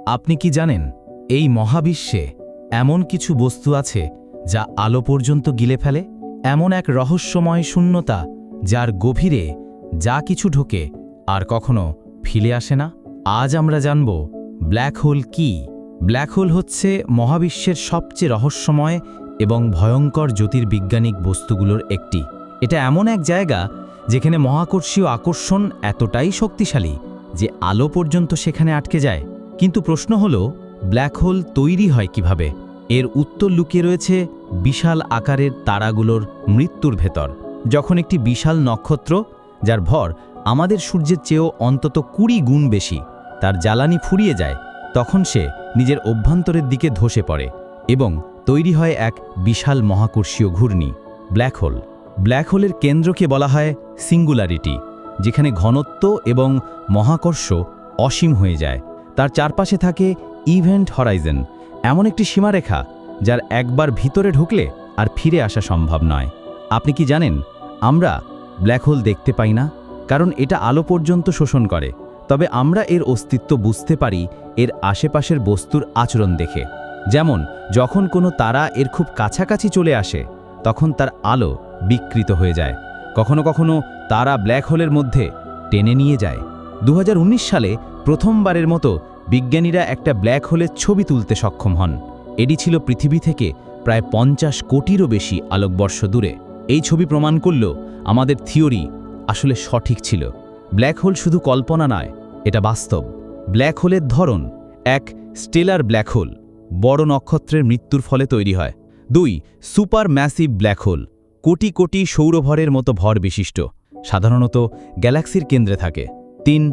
আপনি কি জানেন এই মহাবিশ্বে এমন কিছু বস্তু আছে যা আলো পর্যন্ত গিলে ফেলে? এমন এক রহস্যময় শূন্যতা যার গভীরে যা কিছু ঢোকে আর কখনো ফিরে আসে না। আজ আমরা জানব ব্ল্যাক হোল কি। ব্ল্যাক হোল হচ্ছে মহাবিশ্বের সবচেয়ে রহস্যময় এবং ভয়ঙ্কর জ্যোতির্বিজ্ঞানিক বস্তুগুলোর একটি। এটা এমন এক জায়গা যেখানে মহাকর্ষীয় আকর্ষণ এতটাই শক্তিশালী যে আলো পর্যন্ত সেখানে আটকে যায়। কিন্তু প্রশ্ন হলো, ব্ল্যাক হোল তৈরি হয় কিভাবে? এর উত্তর লুকিয়ে রয়েছে বিশাল আকারের তারাগুলোর মৃত্যুর ভেতর। যখন একটি বিশাল নক্ষত্র, যার ভর আমাদের সূর্যের চেয়েও অন্তত 20 গুণ বেশি, তার জ্বালানি ফুরিয়ে যায়, তখন সে নিজের অভ্যন্তরের দিকে ধসে পড়ে এবং তৈরি হয় এক বিশাল মহাকর্ষীয় ঘূর্ণি, ব্ল্যাক হোল। ব্ল্যাক হোলের কেন্দ্রকে বলা হয় সিঙ্গুলারিটি, যেখানে ঘনত্ব এবং মহাকর্ষ অসীম হয়ে যায়। তার চারপাশে থাকে ইভেন্ট হরাইজন, এমন একটি সীমারেখা যার একবার ভিতরে ঢুকলে আর ফিরে আসা সম্ভব নয়। আপনি কি জানেন, আমরা ব্ল্যাক হোল দেখতে পাই না, কারণ এটা আলো পর্যন্ত শোষণ করে। তবে আমরা এর অস্তিত্ব বুঝতে পারি এর আশেপাশের বস্তুর আচরণ দেখে। যেমন যখন কোনো তারা এর খুব কাছাকাছি চলে আসে, তখন তার আলো বিকৃত হয়ে যায়। কখনো কখনো তারা ব্ল্যাক হোলের মধ্যে টেনে নিয়ে যায়। 2019 সালে প্রথমবারের মতো বিজ্ঞানীরা একটা ব্ল্যাক হোলের ছবি তুলতে সক্ষম হন। এটি ছিল পৃথিবী থেকে প্রায় 50 কোটিরও বেশি আলোকবর্ষ দূরে। এই ছবি প্রমাণ করল আমাদের থিওরি আসলে সঠিক ছিল। ব্ল্যাক হোল শুধু কল্পনা নয়, এটা বাস্তব। ব্ল্যাক হোলের ধরন: 1. স্টেলার ব্ল্যাক হোল, বড় নক্ষত্রের মৃত্যুর ফলে তৈরি হয়। 2. Super massive black hole, crore crore সৌরভরের মতো ভর বিশিষ্ট, সাধারণত গ্যালাক্সির কেন্দ্রে থাকে। 3.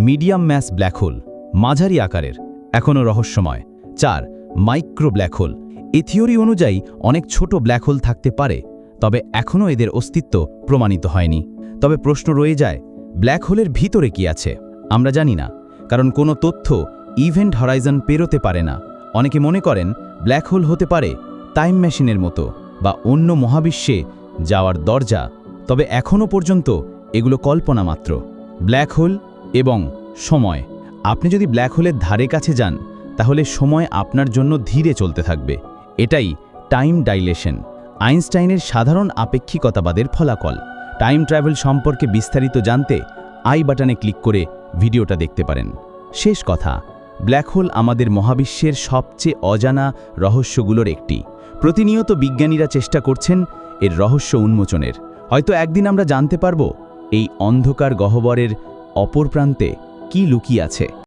মিডিয়াম ম্যাস ব্ল্যাক হোল, মাঝারি আকারের, এখনও রহস্যময়। 4. মাইক্রো ব্ল্যাক হোল, এই থিওরি অনুযায়ী অনেক ছোট ব্ল্যাক হোল থাকতে পারে, তবে এখনও এদের অস্তিত্ব প্রমাণিত হয়নি। তবে প্রশ্ন রয়ে যায়, ব্ল্যাক হোলের ভিতরে কি আছে? আমরা জানি না, কারণ কোনো তথ্য ইভেন্ট হরাইজন পেরোতে পারে না। অনেকে মনে করেন ব্ল্যাক হোল হতে পারে টাইম মেশিনের মতো বা অন্য মহাবিশ্বে যাওয়ার দরজা, তবে এখনও পর্যন্ত এগুলো কল্পনা মাত্র। ব্ল্যাক হোল এবং সময়: আপনি যদি ব্ল্যাক হোলের ধারে কাছে যান, তাহলে সময় আপনার জন্য ধীরে চলতে থাকবে। এটাই টাইম ডাইলেশন, আইনস্টাইনের সাধারণ আপেক্ষিকতাবাদের ফলাফল। টাইম ট্রাভেল সম্পর্কে বিস্তারিত জানতে আই বাটনে ক্লিক করে ভিডিওটা দেখতে পারেন। শেষ কথা, ব্ল্যাক হোল আমাদের মহাবিশ্বের সবচেয়ে অজানা রহস্যগুলোর একটি। প্রতিনিয়ত বিজ্ঞানীরা চেষ্টা করছেন এর রহস্য উন্মোচনের। হয়তো একদিন আমরা জানতে পারব এই অন্ধকার গহ্বরের অপর প্রান্তে কি লুকিয়ে আছে।